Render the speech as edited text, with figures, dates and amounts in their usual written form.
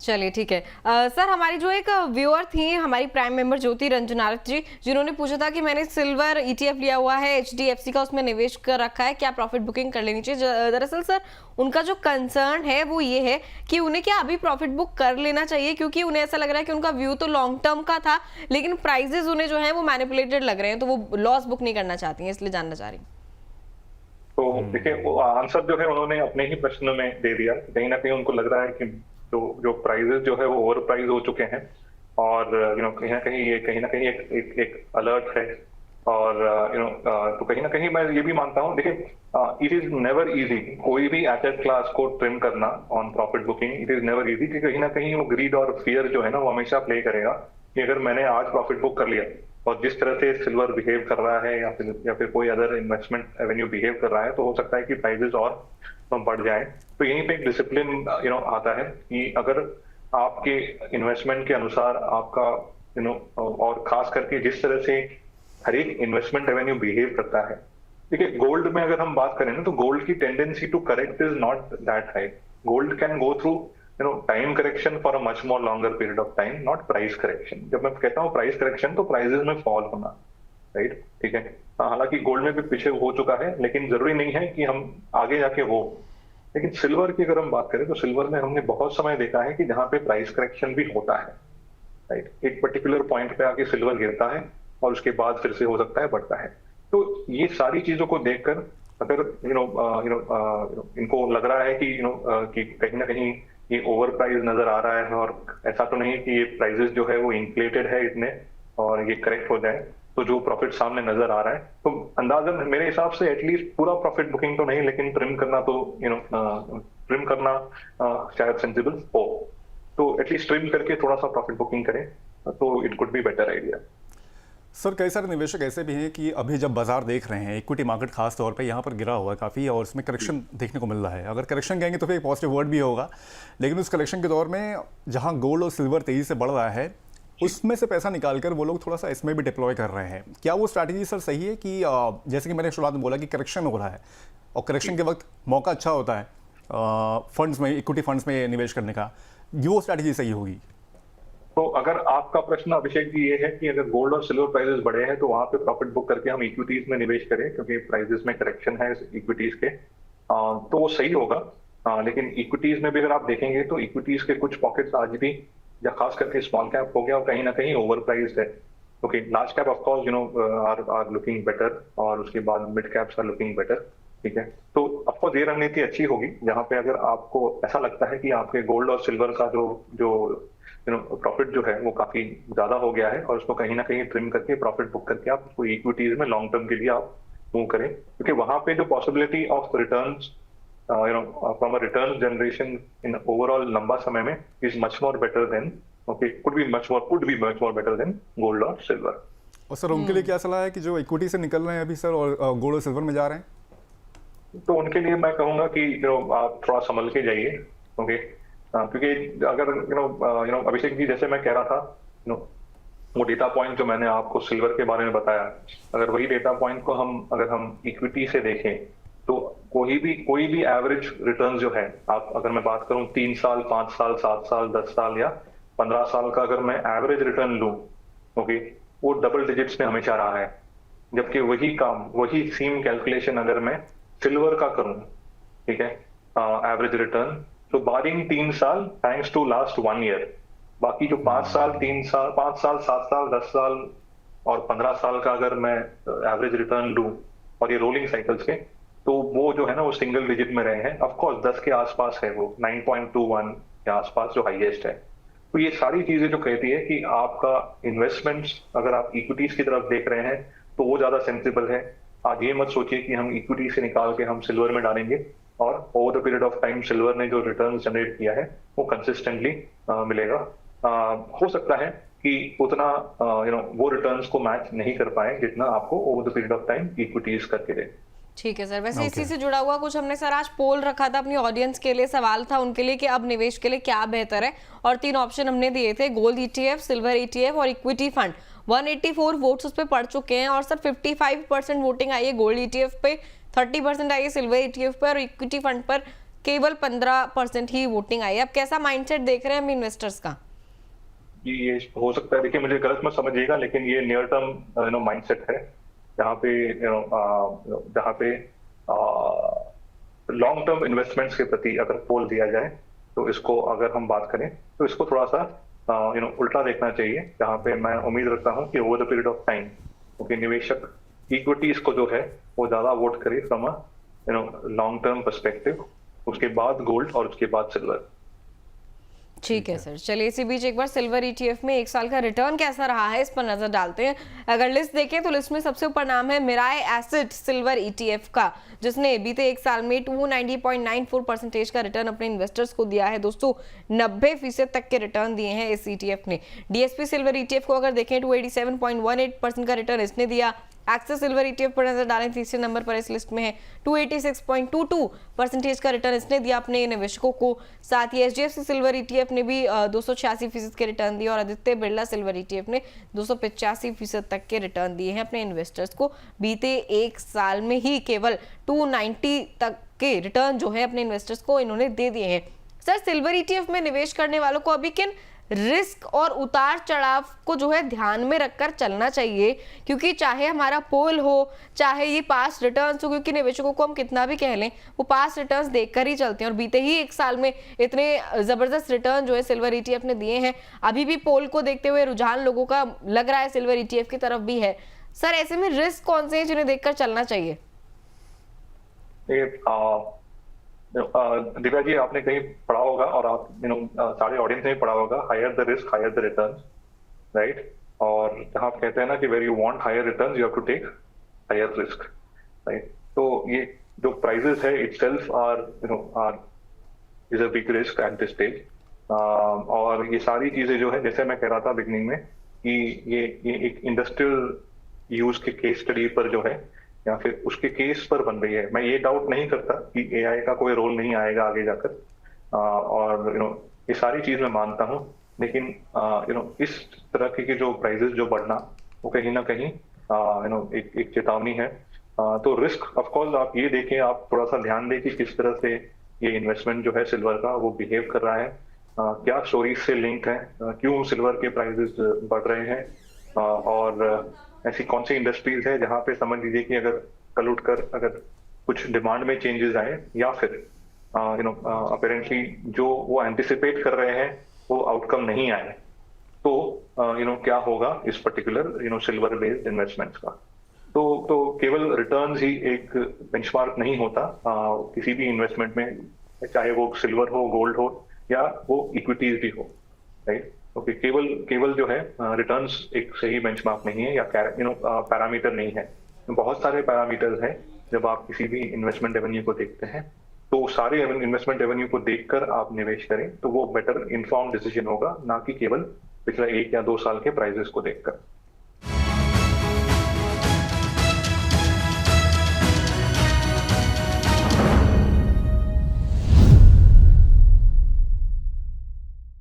चलिए ठीक है। सर हमारी जो एक व्यूअर थी, हमारी प्राइम मेंबर ज्योति रंजनारत जी, जिन्होंने पूछा था कि मैंने सिल्वर ईटीएफ लिया हुआ है एचडीएफसी का, उसमें निवेश कर रखा है, क्या प्रॉफिट बुकिंग कर लेनी चाहिए? दरअसल सर उनका जो कंसर्न है वो ये है कि उन्हें क्या अभी प्रॉफिट बुक कर लेना चाहिए, क्योंकि उन्हें ऐसा लग रहा है कि उनका व्यू तो लॉन्ग टर्म का था, लेकिन प्राइजेस उन्हें जो है वो मैनिपुलेटेड लग रहे हैं, तो वो लॉस बुक नहीं करना चाहती हैं, इसलिए जानना चाह रही हूँ। तो देखिए, वो आंसर जो है उन्होंने अपने ही प्रश्न में दे दिया। कहीं ना कहीं उनको लग रहा है कि जो प्राइजेस जो है वो ओवर प्राइस हो चुके हैं, और कहीं ना कहीं एक अलर्ट है। और तो कहीं ना कहीं मैं ये भी मानता हूँ, देखिए, इट इज नेवर इजी कोई भी एसेट क्लास को ट्रिम करना on profit booking. It is never easy कि कहीं ना कहीं वो ग्रीड और फियर जो है ना वो हमेशा प्ले करेगा कि अगर मैंने आज प्रॉफिट बुक कर लिया और जिस तरह से सिल्वर बिहेव कर रहा है या फिर कोई अदर इन्वेस्टमेंट एवेन्यू बिहेव कर रहा है, तो हो सकता है कि प्राइजेस और बढ़ जाए। तो यहीं पे एक डिसिप्लिन आता है कि अगर आपके इन्वेस्टमेंट के अनुसार आपका और खास करके जिस तरह से हर एक इन्वेस्टमेंट रेवेन्यू बिहेव करता है। देखिए, गोल्ड में अगर हम बात करें ना, तो गोल्ड की tendency to correct is not that high. Gold can go through time correction for a much more longer period of time, not price correction. जब मैं कहता हूँ प्राइस करेक्शन, तो प्राइजेस में फॉल होना, राइट, ठीक है। हालांकि गोल्ड में भी पीछे हो चुका है, लेकिन जरूरी नहीं है कि हम आगे जाके हो। लेकिन सिल्वर की अगर हम बात करें, तो सिल्वर में हमने बहुत समय देखा है कि जहां पे प्राइस करेक्शन भी होता है, राइट। एक पर्टिकुलर पॉइंट पे आके सिल्वर गिरता है और उसके बाद फिर से हो सकता है बढ़ता है। तो ये सारी चीजों को देखकर अगर इनको लग रहा है कि कि कहीं ना कहीं ये ओवर प्राइस नजर आ रहा है, और ऐसा तो नहीं कि ये प्राइजेस जो है वो इन्फ्लेटेड है इतने और ये करेक्ट हो जाए, तो जो प्रॉफिट सामने नजर आ रहा है, तो अंदाजन मेरे हिसाब से एटलीस्ट पूरा प्रॉफिट बुकिंग तो नहीं, लेकिन ट्रिम करना तो ट्रिम करना शायद सेंसिबल हो। तो एटलीस्ट ट्रिम करके थोड़ा सा प्रॉफिट बुकिंग करें, तो it could be better idea. Sir कई सारे निवेशक ऐसे भी हैं कि अभी जब बाजार देख रहे हैं, इक्विटी मार्केट खास तौर पे यहाँ पर गिरा हुआ है काफ़ी, और इसमें करेक्शन देखने को मिल रहा है। अगर करेक्शन कहेंगे तो फिर एक पॉजिटिव वर्ड भी होगा, लेकिन उस करेक्शन के दौर में जहाँ गोल्ड और सिल्वर तेज़ी से बढ़ रहा है, उसमें से पैसा निकालकर वो लोग थोड़ा सा इसमें भी डिप्लॉय कर रहे हैं। क्या वो स्ट्रैटेजी सर सही है कि जैसे कि मैंने शुरुआत में बोला कि करेक्शन हो रहा है और करेक्शन के वक्त मौका अच्छा होता है फंड्स में, इक्विटी फंड्स में निवेश करने का, वो स्ट्रैटेजी सही होगी? तो अगर आपका प्रश्न अभिषेक जी ये है कि अगर गोल्ड और सिल्वर प्राइसेस बढ़े हैं तो वहां पे प्रॉफिट बुक करके हम इक्विटीज में निवेश करें, क्योंकि प्राइसेस में करेक्शन है इक्विटीज के, तो वो सही होगा। लेकिन इक्विटीज में भी अगर आप देखेंगे तो इक्विटीज के कुछ पॉकेट्स आज भी, या खास करके स्मॉल कैप हो गया, और कहीं ना कहीं ओवर प्राइस्ड है। Okay, large cap of course are looking better, और उसके बाद mid caps are looking better, ठीक है। तो ऑफकोर्स ये रणनीति अच्छी होगी जहां पे अगर आपको ऐसा लगता है कि आपके गोल्ड और सिल्वर का जो प्रॉफिट जो है वो काफी ज्यादा हो गया है, और उसको कहीं ना कहीं ट्रिम करके प्रॉफिट बुक करके आप उसको इक्विटीज में लॉन्ग टर्म के लिए आप मूव करें, क्योंकि वहां पे जो possibility of returns from a return generation in overall लंबा समय में is much more better than, okay, could be much more better than gold और सिल्वर। और सर उनके लिए क्या सलाह है कि जो इक्विटी से निकल रहे हैं अभी सर और गोल्ड और सिल्वर में जा रहे हैं? तो उनके लिए मैं कहूंगा कि आप थोड़ा संभल के जाइए, ओके। क्योंकि अगर अभिषेक जी, जैसे मैं कह रहा था, वो डेटा पॉइंट जो मैंने आपको सिल्वर के बारे में बताया, अगर वही डेटा पॉइंट को अगर हम इक्विटी से देखें, तो कोई भी एवरेज रिटर्न जो है, आप अगर मैं बात करूं 3 साल, 5 साल, 7 साल, 10 साल या 15 साल का अगर मैं एवरेज रिटर्न लूं, ओके, वो डबल डिजिट्स में हमेशा रहा है। जबकि वही सेम कैलकुलेशन अगर मैं सिल्वर का करूं, ठीक है, एवरेज रिटर्न, तो बारिंग 3 साल थैंक्स टू लास्ट 1 ईयर, बाकी जो 5 साल, 3 साल, 5 साल, 7 साल, 10 साल और 15 साल का अगर मैं एवरेज रिटर्न लूं, और ये रोलिंग साइकिल्स के, तो वो जो है ना वो सिंगल डिजिट में रहे हैं। ऑफ कोर्स 10 के आसपास है, वो 9.21 के आसपास जो हाईएस्ट है। तो ये सारी चीजें जो कहती है कि आपका इन्वेस्टमेंट्स अगर आप इक्विटीज की तरफ देख रहे हैं तो वो ज्यादा सेंसिबल है। आज ये मत सोचिए कि हम इक्विटी से निकाल के हम सिल्वर में डालेंगे, और over the period of time silver ने जो रिटर्न जनरेट किया है वो कंसिस्टेंटली मिलेगा। हो सकता है कि उतना वो रिटर्न्स को मैच नहीं कर पाए जितना आपको over the period of time equities करके दे। ठीक है सर। वैसे इसी से जुड़ा हुआ कुछ हमने सर आज पोल रखा था अपनी ऑडियंस के लिए, सवाल था उनके लिए कि अब निवेश के लिए क्या बेहतर है, और 3 ऑप्शन हमने दिए थे, गोल्ड ईटीएफ, सिल्वर ईटीएफ और इक्विटी फंड। 184 वोट्स उस पर पड़ चुके हैं, और सर 55% वोटिंग आई है गोल्ड ईटीएफ पे, 30% आई है सिल्वर ईटीएफ पर, और इक्विटी फंड पर केवल 15% ही वोटिंग आई है। अब कैसा माइंडसेट देख रहे हैं हम इन्वेस्टर्स का? ये हो सकता है, देखिए मुझे गलत मत समझिएगा, लेकिन ये नियर टर्म माइंडसेट है, जहाँ पे लॉन्ग टर्म इन्वेस्टमेंट्स के प्रति अगर पोल दिया जाए तो इसको अगर हम बात करें तो इसको थोड़ा सा उल्टा देखना चाहिए, जहाँ पे मैं उम्मीद रखता हूँ कि over the period of time क्योंकि निवेशक इक्विटीज को जो है वो ज्यादा वोट करे from a long term perspective, उसके बाद गोल्ड और उसके बाद सिल्वर। ठीक है सर, चलिए इसी बीच एक बार सिल्वर ईटीएफ में एक साल का रिटर्न कैसा रहा है इस पर नजर डालते हैं। अगर लिस्ट देखें तो लिस्ट में सबसे ऊपर नाम है मिराय एसेट सिल्वर ईटीएफ का, जिसने बीते एक साल में 290.94% का रिटर्न अपने इन्वेस्टर्स को दिया है। दोस्तों 90% तक के रिटर्न दिए हैं इस ईटीएफ ने। डीएसपी सिल्वर ईटीएफ को अगर देखें 287.18% का रिटर्न इसने दिया। एक्सिस सिल्वर ईटीएफ पर नजर डालें, तीसरे नंबर पर इस लिस्ट में है, 286.22% का रिटर्न इसने दिया अपने निवेशकों को। साथ ही एचडीएफसी सिल्वर ईटीएफ ने भी 286% के रिटर्न दिए और आदित्य बिरला सिल्वर ईटीएफ ने 285% तक के रिटर्न दिए हैं अपने इन्वेस्टर्स को। बीते एक साल में ही केवल 290 तक के रिटर्न जो है अपने इन्वेस्टर्स को इन्होंने दे दिए हैं। सर, सिल्वर ईटीएफ में निवेश करने वालों को अभी किन रिस्क और उतार चढ़ाव को जो है ध्यान में रखकर चलना चाहिए? क्योंकि चाहे हमारा पोल हो, चाहे ये पास्ट रिटर्न्स हो, क्योंकि निवेशकों को हम कितना भी कह लें वो पास्ट रिटर्न्स देखकर ही चलते हैं, और बीते ही एक साल में इतने जबरदस्त रिटर्न जो है सिल्वर ईटीएफ ने दिए हैं। अभी भी पोल को देखते हुए रुझान लोगों का लग रहा है सिल्वर ईटीएफ की तरफ भी है। सर, ऐसे में रिस्क कौन से हैं जिन्हें देखकर चलना चाहिए? दिव्या जी, आपने कहीं पढ़ा होगा और आप सारे ऑडियंस ने भी पढ़ा होगा, higher the risk higher the return, right? और जहाँ आप कहते हैं ना कि where you want higher returns you have to take higher risk, right? तो ये जो प्राइजेस है itself are is a big risk at this stage. और ये सारी चीजें जो है, जैसे मैं कह रहा था बिगनिंग में कि ये एक इंडस्ट्रियल यूज के केस स्टडी पर जो है या फिर उसके केस पर बन रही है। मैं ये डाउट नहीं करता कि एआई का कोई रोल नहीं आएगा आगे जाकर, और ये सारी चीज मैं मानता हूँ, लेकिन इस तरह के जो प्राइजेस जो बढ़ना वो कहीं ना कहीं एक चेतावनी है। तो रिस्क ऑफ कोर्स आप ये देखें, आप थोड़ा सा ध्यान दें कि किस तरह से ये इन्वेस्टमेंट जो है सिल्वर का वो बिहेव कर रहा है, क्या स्टोरीज से लिंक है, क्यों सिल्वर के प्राइजेस बढ़ रहे हैं, और ऐसी कौन सी इंडस्ट्रीज है जहां पे समझ लीजिए कि अगर कल उठकर अगर कुछ डिमांड में चेंजेस आए या फिर अपेरेंटली जो वो एंटिसिपेट कर रहे हैं वो आउटकम नहीं आए, तो क्या होगा इस पर्टिकुलर सिल्वर बेस्ड इन्वेस्टमेंट्स का। तो केवल रिटर्न्स ही एक बेंचमार्क नहीं होता किसी भी इन्वेस्टमेंट में, चाहे वो सिल्वर हो, गोल्ड हो या वो इक्विटीज भी हो, राइट? ओके, केवल जो है रिटर्न्स एक सही बेंचमार्क नहीं है या पैरामीटर नहीं है। बहुत सारे पैरामीटर्स हैं जब आप किसी भी इन्वेस्टमेंट रेवेन्यू को देखते हैं, तो सारे इन्वेस्टमेंट रेवेन्यू को देखकर आप निवेश करें तो वो बेटर इन्फॉर्म डिसीजन होगा, ना कि केवल पिछले 1 या 2 साल के प्राइजेस को देखकर।